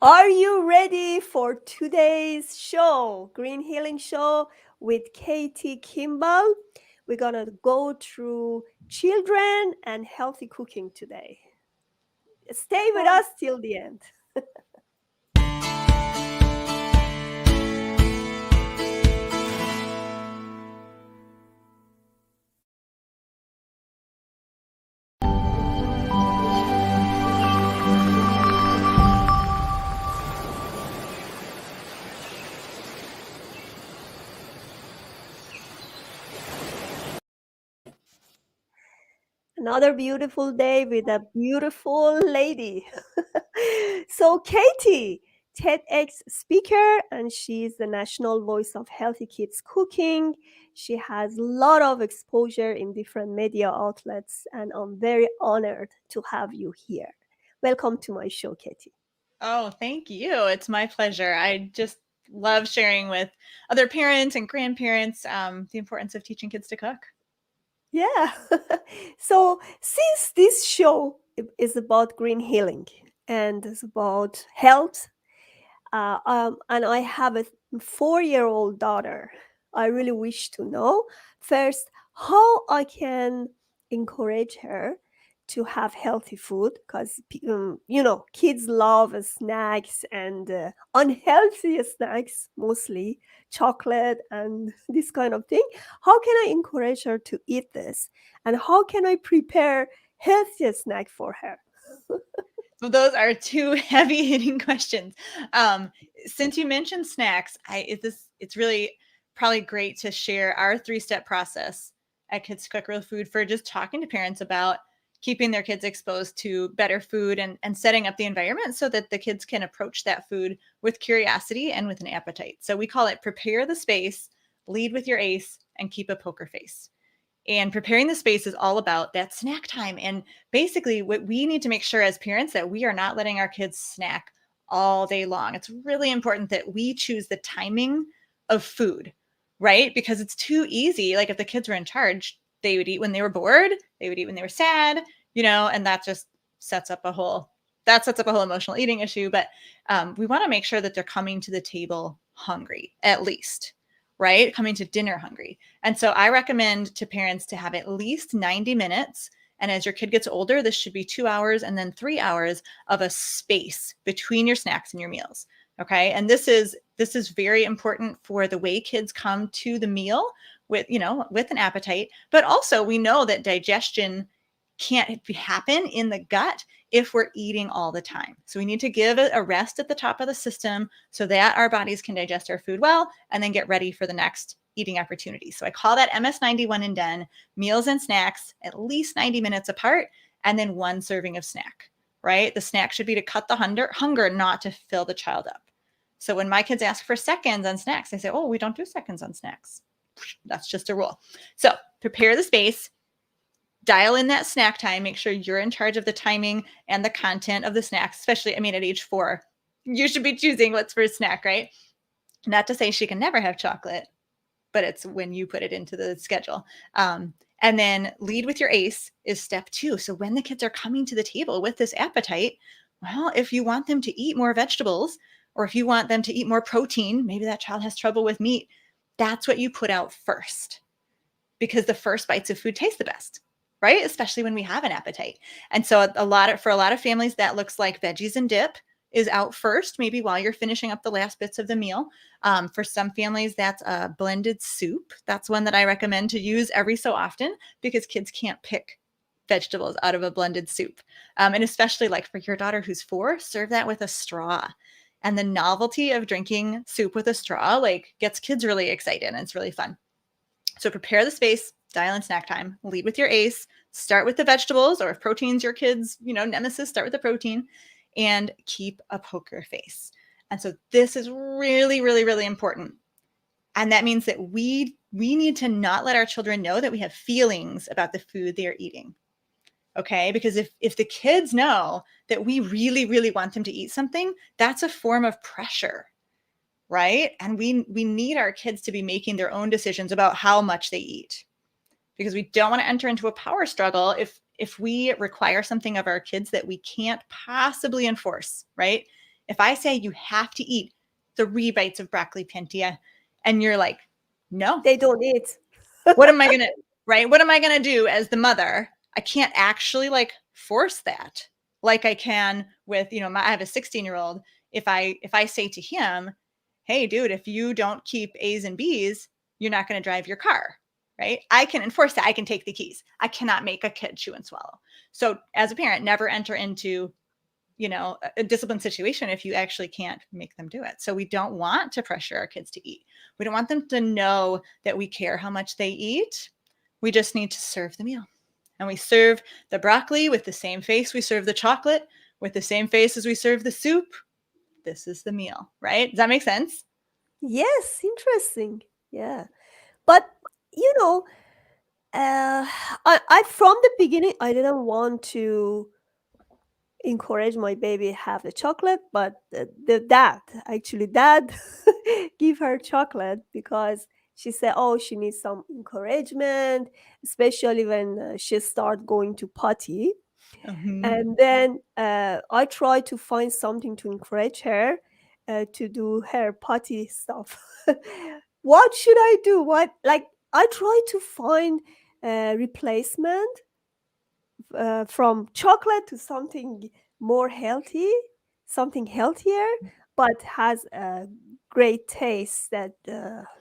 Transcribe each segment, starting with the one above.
Are you ready for today's show, Green Healing Show with Katie Kimball? We're going to go through children and healthy cooking today. Stay with us till the end. Another beautiful day with a beautiful lady. So, Katie, TEDx speaker, and she's the national voice of healthy kids cooking. She has a lot of exposure in different media outlets, and I'm very honored to have you here. Welcome to my show, Katie. Oh, thank you. It's my pleasure. I just love sharing with other parents and grandparents the importance of teaching kids to cook. Yeah. So, since this show is about green healing and it's about health, and I have a 4-year-old daughter. I really wish to know first how I can encourage her to have healthy food because kids love snacks and unhealthy snacks, mostly chocolate and this kind of thing. How can I encourage her to eat this, and how can I prepare healthier snack for her? So those are two heavy hitting questions. Since you mentioned snacks, it's really probably great to share our 3-step process at Kids Cook Real Food for just talking to parents about keeping their kids exposed to better food and setting up the environment so that the kids can approach that food with curiosity and with an appetite. So we call it prepare the space, lead with your ace, and keep a poker face. And preparing the space is all about that snack time. And basically, what we need to make sure as parents that we are not letting our kids snack all day long. It's really important that we choose the timing of food, right? Because it's too easy. Like if the kids were in charge, they would eat when they were bored, they would eat when they were sad, and that just sets up a whole emotional eating issue. But we want to make sure that they're coming to the table hungry, at least, right? Coming to dinner hungry. And so I recommend to parents to have at least 90 minutes. And as your kid gets older, this should be 2 hours and then 3 hours of a space between your snacks and your meals. Okay. And this is very important for the way kids come to the meal with an appetite. But also we know that digestion can't happen in the gut if we're eating all the time. So we need to give it a rest at the top of the system so that our bodies can digest our food well and then get ready for the next eating opportunity. So I call that MS91 and done, meals and snacks at least 90 minutes apart, and then one serving of snack, right? The snack should be to cut the hunger, not to fill the child up. So when my kids ask for seconds on snacks, I say, oh, we don't do seconds on snacks. That's just a rule. So prepare the space, dial in that snack time, make sure you're in charge of the timing and the content of the snacks, especially, at age 4, you should be choosing what's for a snack, right? Not to say she can never have chocolate, but it's when you put it into the schedule. And then lead with your ace is step 2. So when the kids are coming to the table with this appetite, well, if you want them to eat more vegetables, or if you want them to eat more protein, maybe that child has trouble with meat, that's what you put out first, because the first bites of food taste the best, right? Especially when we have an appetite. And so for a lot of families, that looks like veggies and dip is out first, maybe while you're finishing up the last bits of the meal. For some families, that's a blended soup. That's one that I recommend to use every so often because kids can't pick vegetables out of a blended soup. And especially like for your daughter who's 4, serve that with a straw. And the novelty of drinking soup with a straw gets kids really excited, and it's really fun. So prepare the space, dial in snack time, lead with your ace, start with the vegetables, or if protein's your kid's, nemesis, start with the protein, and keep a poker face. And so this is really, really, really important. And that means that we need to not let our children know that we have feelings about the food they are eating. Okay? Because if the kids know that we really, really want them to eat something, that's a form of pressure. Right? And we need our kids to be making their own decisions about how much they eat, because we don't want to enter into a power struggle if we require something of our kids that we can't possibly enforce, right? If I say you have to eat 3 bites of broccoli pintia and you're like, no, They don't eat. what am I going to, right? What am I going to do as the mother? I can't actually like force that like I can with, I have a 16-year-old. If I say to him, hey, dude, if you don't keep A's and B's, you're not going to drive your car, right? I can enforce that. I can take the keys. I cannot make a kid chew and swallow. So as a parent, never enter into a discipline situation if you actually can't make them do it. So we don't want to pressure our kids to eat. We don't want them to know that we care how much they eat. We just need to serve the meal. And we serve the broccoli with the same face we serve the chocolate, with the same face as we serve the soup. This is the meal, right? Does that make sense? Yes, interesting. Yeah. But, you know, I from the beginning, I didn't want to encourage my baby have the chocolate, but the dad, actually dad, give her chocolate because she said, oh, she needs some encouragement, especially when she start going to potty. Mm-hmm. And then I try to find something to encourage her to do her potty stuff. What should I do? What, like, I try to find a replacement from chocolate to something more healthy, something healthier, but has a great taste that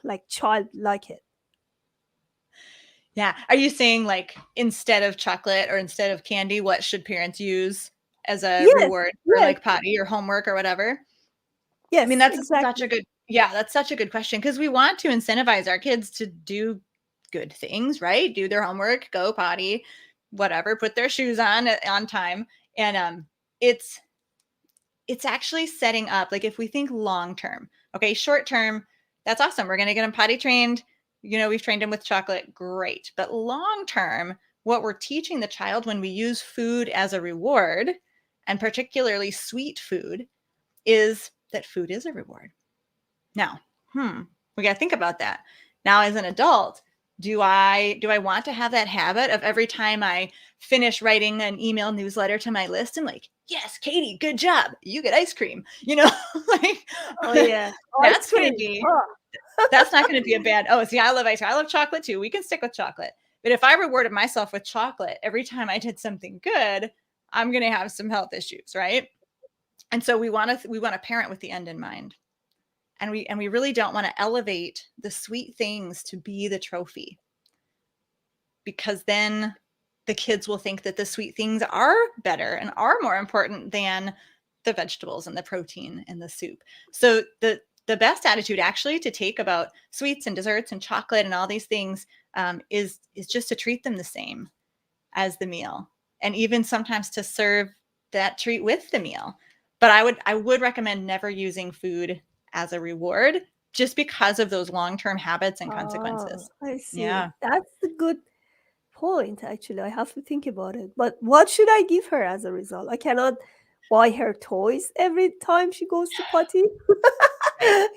like child like it. Yeah. Are you saying like instead of chocolate or instead of candy, what should parents use as a Yes, reward for yes, like potty or homework or whatever? I mean, yes, that's such exactly. a good, yeah, that's such a good question because we want to incentivize our kids to do good things, right? Do their homework, go potty, whatever, put their shoes on time. And it's it's actually setting up like if we think long term, okay, short term, that's awesome. We're gonna get them potty trained. We've trained them with chocolate, great. But long term, what we're teaching the child when we use food as a reward, and particularly sweet food, is that food is a reward. Now, we got to think about that. Now, as an adult, do I want to have that habit of every time I finish writing an email newsletter to my list and like, yes, Katie, good job, you get ice cream, like Oh yeah, ice that's going to cream. be Oh, that's not going to be a bad. Oh, see, I love ice cream. I love chocolate too. We can stick with chocolate. But if I rewarded myself with chocolate every time I did something good, I'm going to have some health issues, right? And so we want to parent with the end in mind, and we really don't want to elevate the sweet things to be the trophy, because then the kids will think that the sweet things are better and are more important than the vegetables and the protein and the soup. So the best attitude actually to take about sweets and desserts and chocolate and all these things is just to treat them the same as the meal, and even sometimes to serve that treat with the meal. But I would recommend never using food as a reward, just because of those long-term habits and ah, consequences. I see. Yeah. That's a good point, actually. I have to think about it. But what should I give her as a result? I cannot buy her toys every time she goes to potty.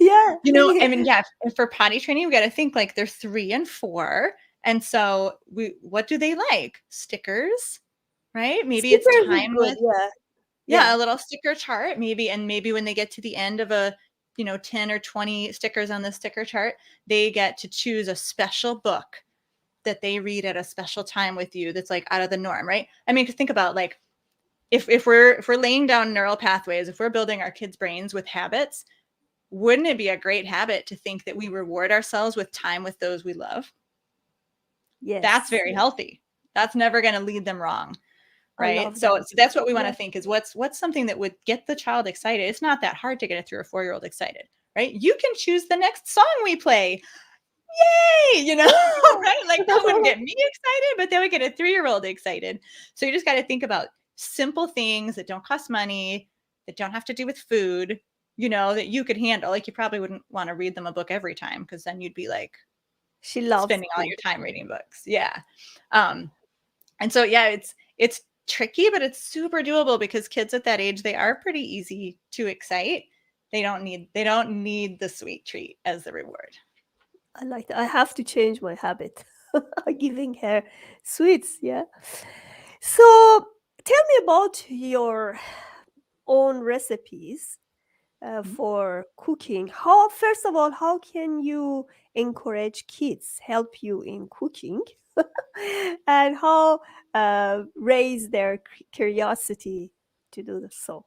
Yeah. I mean, yeah, for potty training, we got to think like they're 3 and 4. And so what do they like? Stickers, right? Maybe it's Stickers is time good. with, Yeah. yeah, Yeah. a little sticker chart, maybe. And maybe when they get to the end of a, 10 or 20 stickers on the sticker chart, they get to choose a special book that they read at a special time with you that's like out of the norm, right? I mean, to think about like if we're laying down neural pathways, if we're building our kids' brains with habits, wouldn't it be a great habit to think that we reward ourselves with time with those we love? That's Yes. very healthy. That's never going to lead them wrong, I right? love So, that. so that's what we want Yeah. to think is what's something that would get the child excited. It's not that hard to get a 3 or 4-year-old excited, right? You can choose the next song we play. Yay! Right? Like that wouldn't get me excited, but that would get a 3-year-old excited. So you just got to think about simple things that don't cost money, that don't have to do with food, that you could handle. Like you probably wouldn't want to read them a book every time because then you'd be like She loves spending all food. your time reading books. Yeah. Um, and so yeah, it's tricky, but it's super doable because kids at that age, they are pretty easy to excite. They don't need the sweet treat as the reward. I like that. I have to change my habit. Giving her sweets. Yeah. So tell me about your own recipes. for cooking. How, first of all, how can you encourage kids help you in cooking, and how raise their curiosity to do so?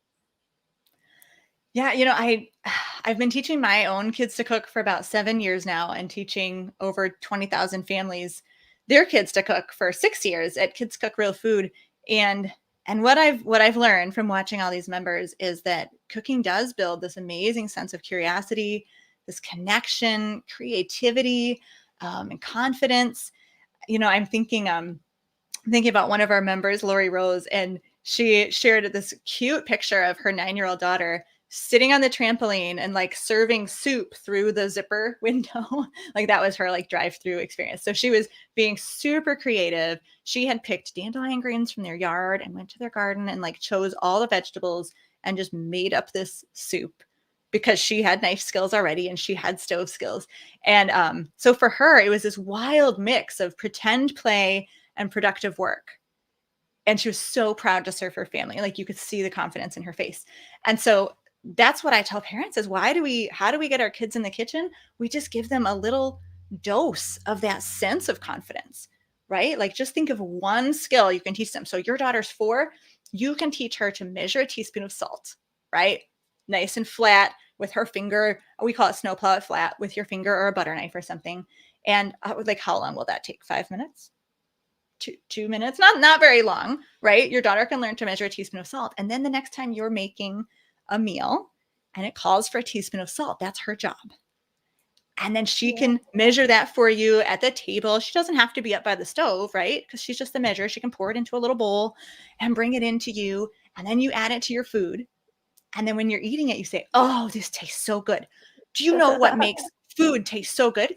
Yeah, I've been teaching my own kids to cook for about 7 years now, and teaching over 20,000 families their kids to cook for 6 years at Kids Cook Real Food. And what I've learned from watching all these members is that cooking does build this amazing sense of curiosity, this connection, creativity, and confidence. I'm thinking about one of our members, Lori Rose, and she shared this cute picture of her 9-year-old daughter sitting on the trampoline and like serving soup through the zipper window. Like that was her like drive-through experience. So she was being super creative. She had picked dandelion greens from their yard and went to their garden and like chose all the vegetables and just made up this soup because she had knife skills already and she had stove skills. And so for her, it was this wild mix of pretend play and productive work. And she was so proud to serve her family. Like you could see the confidence in her face. And so that's what I tell parents is how do we get our kids in the kitchen? We just give them a little dose of that sense of confidence, right? Like just think of one skill you can teach them. So your daughter's 4, you can teach her to measure a teaspoon of salt, right? Nice and flat with her finger. We call it snowplow it flat with your finger or a butter knife or something. And like, how long will that take? 5 minutes? 2 minutes, not very long, right? Your daughter can learn to measure a teaspoon of salt. And then the next time you're making a meal and it calls for a teaspoon of salt, that's her job. And then she can measure that for you at the table. She doesn't have to be up by the stove, right? Because she's just the measure. She can pour it into a little bowl and bring it into you. And then you add it to your food. And then when you're eating it, you say, oh, this tastes so good. Do you know what makes food taste so good?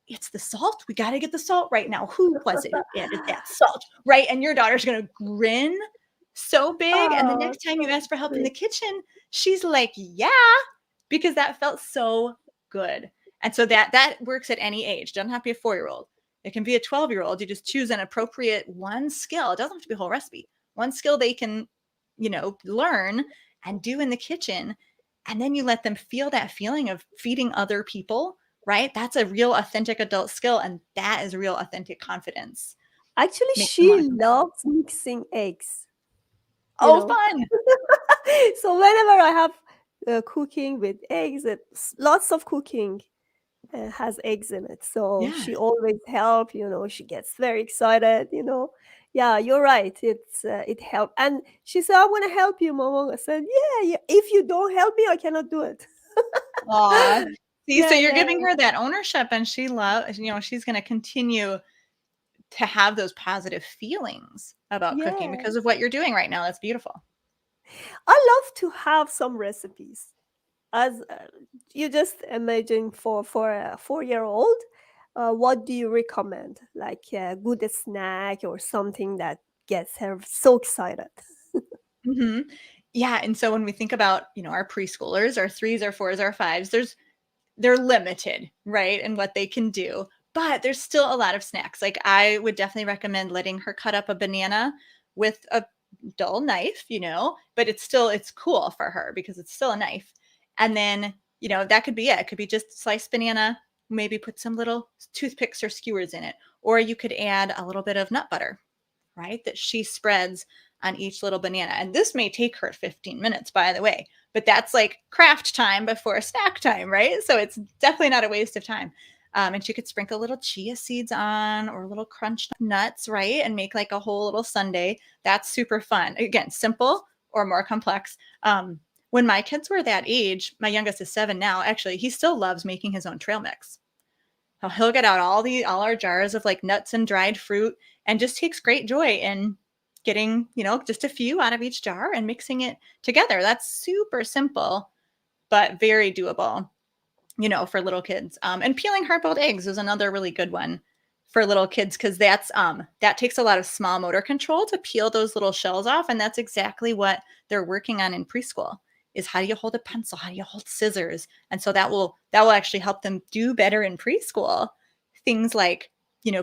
It's the salt. We got to get the salt right now. Who was it who added that salt? Right. And your daughter's going to grin so big. And the Oh, next time you so ask for help in the sweet. kitchen, she's like, yeah, because that felt so good. And so that works at any age. Doesn't have to be a 4-year-old. It can be a 12-year-old. You just choose an appropriate one skill. It doesn't have to be a whole recipe. One skill they can, learn and do in the kitchen. And then you let them feel that feeling of feeding other people, right? That's a real authentic adult skill. And that is real authentic confidence. Actually, Makes them want she to come back. loves mixing eggs, you Oh, know. fun. So whenever I have cooking with eggs, lots of cooking has eggs in it. So Yeah. she always help, she gets very excited. Yeah, you're right. It helped. And she said, I want to help you, Mama. I said, yeah, yeah. If you don't help me, I cannot do it. Aw. See, so Yeah, you're yeah, giving her that ownership, and she loves, she's going to continue to have those positive feelings about cooking yeah. because of what you're doing right now. That's beautiful. I love to have some recipes. As you just imagine for a 4-year-old, what do you recommend? Like a good snack or something that gets her so excited. Hmm. Yeah. And so when we think about, our preschoolers, our 3s, our 4s, our 5s, they're limited, right? And what they can do, but there's still a lot of snacks. Like I would definitely recommend letting her cut up a banana with a dull knife, but it's cool for her because it's still a knife. And then, that could be it. It could be just sliced banana, maybe put some little toothpicks or skewers in it. Or you could add a little bit of nut butter, right? That she spreads on each little banana. And this may take her 15 minutes, by the way, but that's like craft time before snack time, right? So it's definitely not a waste of time. And she could sprinkle little chia seeds on or little crunched nuts, right? And make like a whole little sundae. That's super fun. Again, simple or more complex. When my kids were that age, my youngest is 7 now, actually, he still loves making his own trail mix. He'll get out all our jars of like nuts and dried fruit and just takes great joy in getting, just a few out of each jar and mixing it together. That's super simple, but very doable, for little kids. And peeling hard-boiled eggs is another really good one for little kids because that takes a lot of small motor control to peel those little shells off. And that's exactly what they're working on in preschool is how do you hold a pencil? How do you hold scissors? And so that will actually help them do better in preschool. Things like,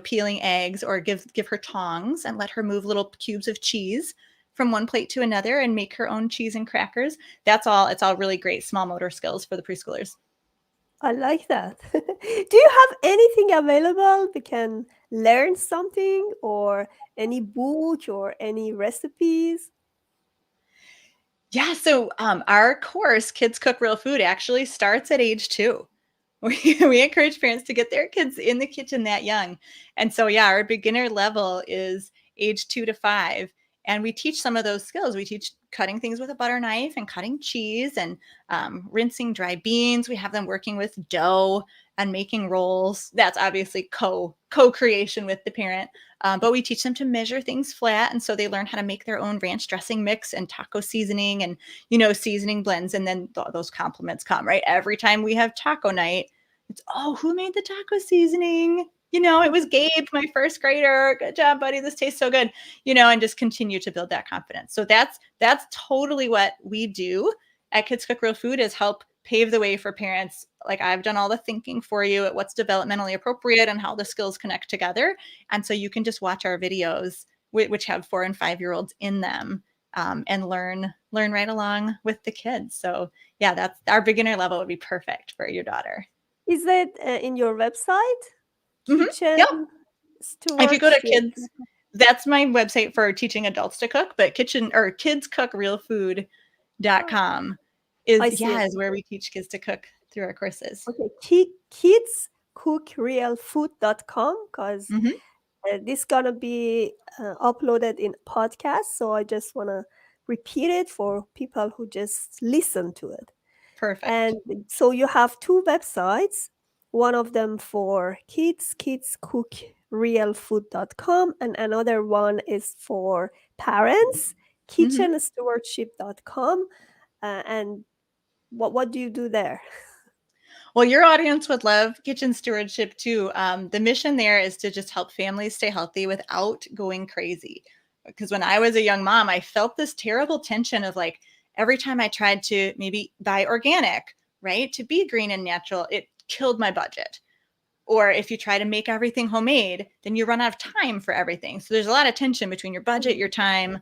peeling eggs or give her tongs and let her move little cubes of cheese from one plate to another and make her own cheese and crackers. That's all. It's all really great small motor skills for the preschoolers. I like that. Do you have anything available we can learn something, or any book or any recipes? Yeah, so our course, Kids Cook Real Food, actually starts at age 2. We encourage parents to get their kids in the kitchen that young. And so, yeah, our beginner level is age 2 to 5. And we teach some of those skills. We teach cutting things with a butter knife and cutting cheese and rinsing dry beans. We have them working with dough and making rolls. That's obviously co-creation with the parent. But we teach them to measure things flat. And so they learn how to make their own ranch dressing mix and taco seasoning and, seasoning blends. And then those compliments come, right? Every time we have taco night, it's, oh, who made the taco seasoning? It was Gabe, my first grader. Good job, buddy. This tastes so good, and just continue to build that confidence. So that's totally what we do at Kids Cook Real Food, is help pave the way for parents. Like, I've done all the thinking for you at what's developmentally appropriate and how the skills connect together. And so you can just watch our videos, which have 4 and 5-year-olds in them, and learn right along with the kids. So yeah, that's our beginner level would be perfect for your daughter. Is it in your website? Kitchen Yep. If you go to Stewardship. kids, that's my website for teaching adults to cook, but kidscookrealfood.com I see it. is where we teach kids to cook through our courses. Okay, kidscookrealfood.com, because Mm-hmm. this gonna be uploaded in podcast, so I just wanna repeat it for people who just listen to it. Perfect. And so you have 2 websites, one of them for kids, kidscookrealfood.com, and another one is for parents, Mm-hmm. kitchenstewardship.com. And what do you do there? Well, your audience would love Kitchen Stewardship too. The mission there is to just help families stay healthy without going crazy. Because when I was a young mom, I felt this terrible tension of, like, every time I tried to maybe buy organic, right, to be green and natural, it killed my budget. Or if you try to make everything homemade, then you run out of time for everything. So there's a lot of tension between your budget, your time,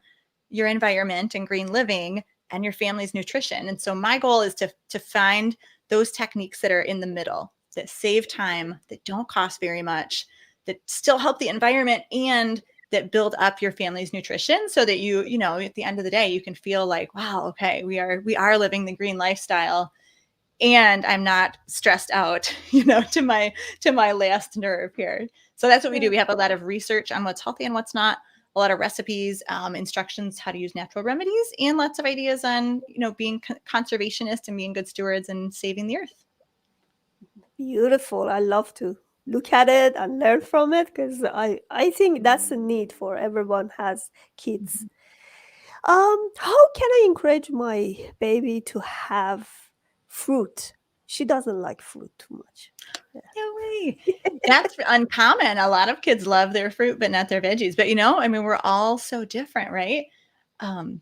your environment, and green living, and your family's nutrition. And so my goal is to find those techniques that are in the middle, that save time, that don't cost very much, that still help the environment, and that build up your family's nutrition, so that at the end of the day, you can feel like, wow, okay, we are living the green lifestyle, and I'm not stressed out, to my last nerve here. So that's what we do. We have a lot of research on what's healthy and what's not, a lot of recipes, instructions how to use natural remedies, and lots of ideas on, being conservationist and being good stewards and saving the earth. Beautiful. I love to look at it and learn from it, because I think that's a need for everyone has kids. How can I encourage my baby to have fruit? She doesn't like fruit too much. No way. That's uncommon. A lot of kids love their fruit, but not their veggies. But we're all so different, right? Um,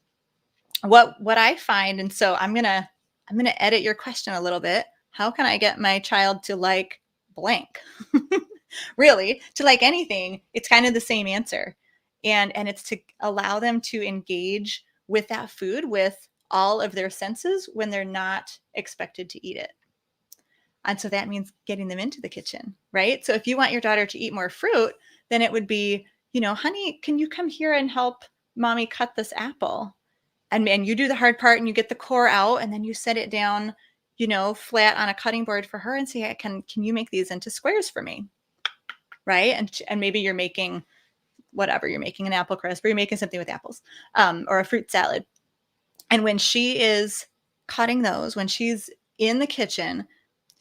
what I find, and so I'm gonna edit your question a little bit. How can I get my child to like blank? Really, to like anything, it's kind of the same answer. And it's to allow them to engage with that food with all of their senses when they're not expected to eat it. And so that means getting them into the kitchen, right? So if you want your daughter to eat more fruit, then it would be, honey, can you come here and help mommy cut this apple? And you do the hard part and you get the core out, and then you set it down, flat on a cutting board for her and say, can you make these into squares for me? Right? And maybe you're making whatever, you're making an apple crisp, or you're making something with apples, or a fruit salad. And when she is cutting those, when she's in the kitchen,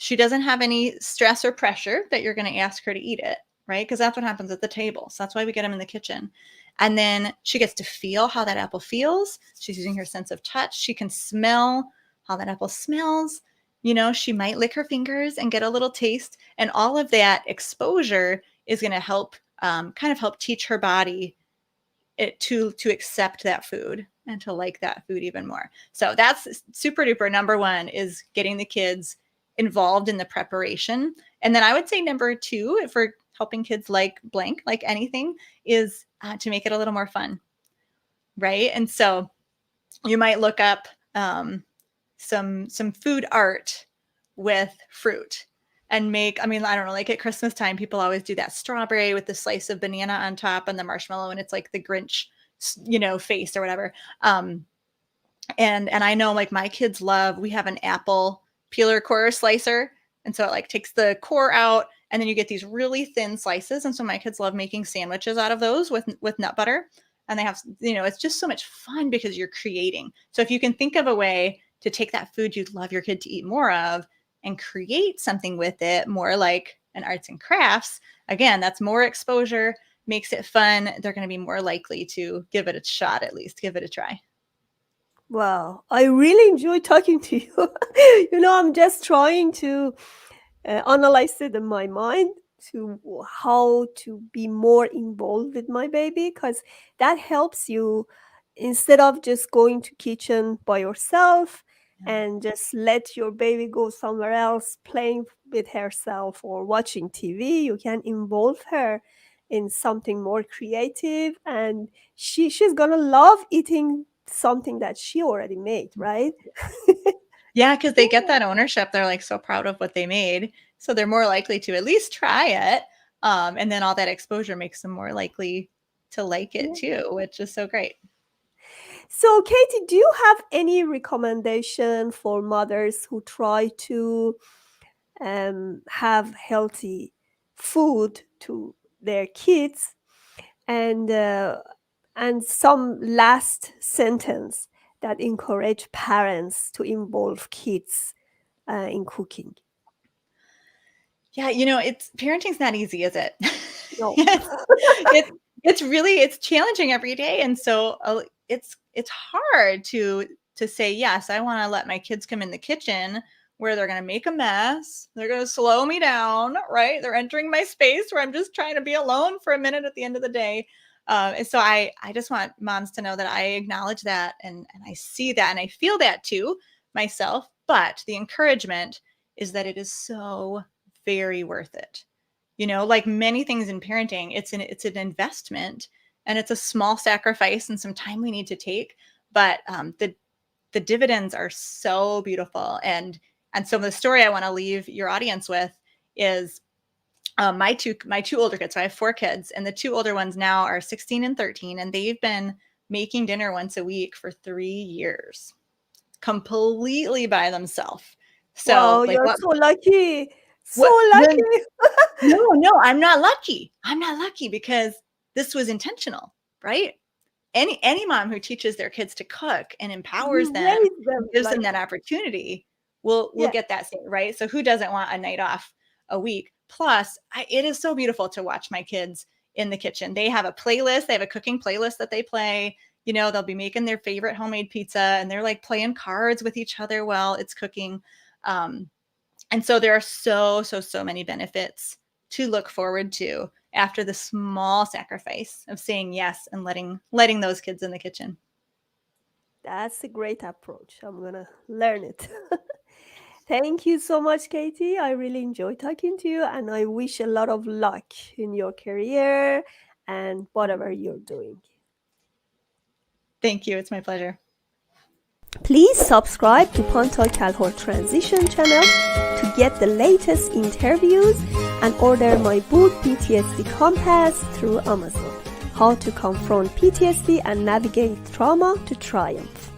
she doesn't have any stress or pressure that you're going to ask her to eat it, right? Because that's what happens at the table. So that's why we get them in the kitchen. And then she gets to feel how that apple feels. She's using her sense of touch. She can smell how that apple smells. She might lick her fingers and get a little taste. And all of that exposure is going to help kind of help teach her body to accept that food and to like that food even more. So that's super duper. Number one is getting the kids involved in the preparation. And then I would say number two, for helping kids like blank, like anything, is to make it a little more fun. right? And so you might look up some food art with fruit and make, I mean, I don't know, like at Christmas time, people always do that strawberry with the slice of banana on top and the marshmallow, and it's like the Grinch, face or whatever. And I know like my kids love, we have an apple peeler core slicer. And so it like takes the core out and then you get these really thin slices. And so my kids love making sandwiches out of those with nut butter. And they have, it's just so much fun because you're creating. So if you can think of a way to take that food you'd love your kid to eat more of and create something with it, more like an arts and crafts, again, that's more exposure, makes it fun. They're going to be more likely to give it a shot, at least give it a try. Wow, I really enjoy talking to you. I'm just trying to analyze it in my mind to how to be more involved with my baby, because that helps you instead of just going to kitchen by yourself and just let your baby go somewhere else playing with herself or watching TV. You can involve her in something more creative, and she's gonna love eating something that she already made, right? Yeah, because they get that ownership. They're like so proud of what they made. So they're more likely to at least try it. And then all that exposure makes them more likely to like it too, which is so great. So, Katie, do you have any recommendation for mothers who try to have healthy food to their kids, and some last sentence that encourage parents to involve kids in cooking? Yeah, it's parenting's not easy, is it? No. it's it's challenging every day, and so it's hard to say yes. I want to let my kids come in the kitchen where they're going to make a mess. They're going to slow me down, right? They're entering my space where I'm just trying to be alone for a minute at the end of the day. And so I just want moms to know that I acknowledge that and I see that and I feel that too myself. But the encouragement is that it is so very worth it. Like many things in parenting, it's an investment and it's a small sacrifice and some time we need to take. But the dividends are so beautiful. And so the story I want to leave your audience with is my two older kids. So I have 4 kids, and the 2 older ones now are 16 and 13, and they've been making dinner once a week for 3 years, completely by themselves. So Wow, like you're what? so lucky. So What? lucky. No, I'm not lucky. I'm not lucky because this was intentional, right? Any mom who teaches their kids to cook and empowers You them, raised them gives them like that that. opportunity, will Yeah. get that same, right? So who doesn't want a night off a week? Plus, it is so beautiful to watch my kids in the kitchen. They have a playlist. They have a cooking playlist that they play. They'll be making their favorite homemade pizza, and they're like playing cards with each other while it's cooking. And so there are so many benefits to look forward to after the small sacrifice of saying yes and letting those kids in the kitchen. That's a great approach. I'm gonna learn it. Thank you so much, Katie. I really enjoyed talking to you, and I wish a lot of luck in your career and whatever you're doing. Thank you. It's my pleasure. Please subscribe to Pontal Calhoun Transition channel to get the latest interviews and order my book PTSD Compass through Amazon. How to confront PTSD and navigate trauma to triumph.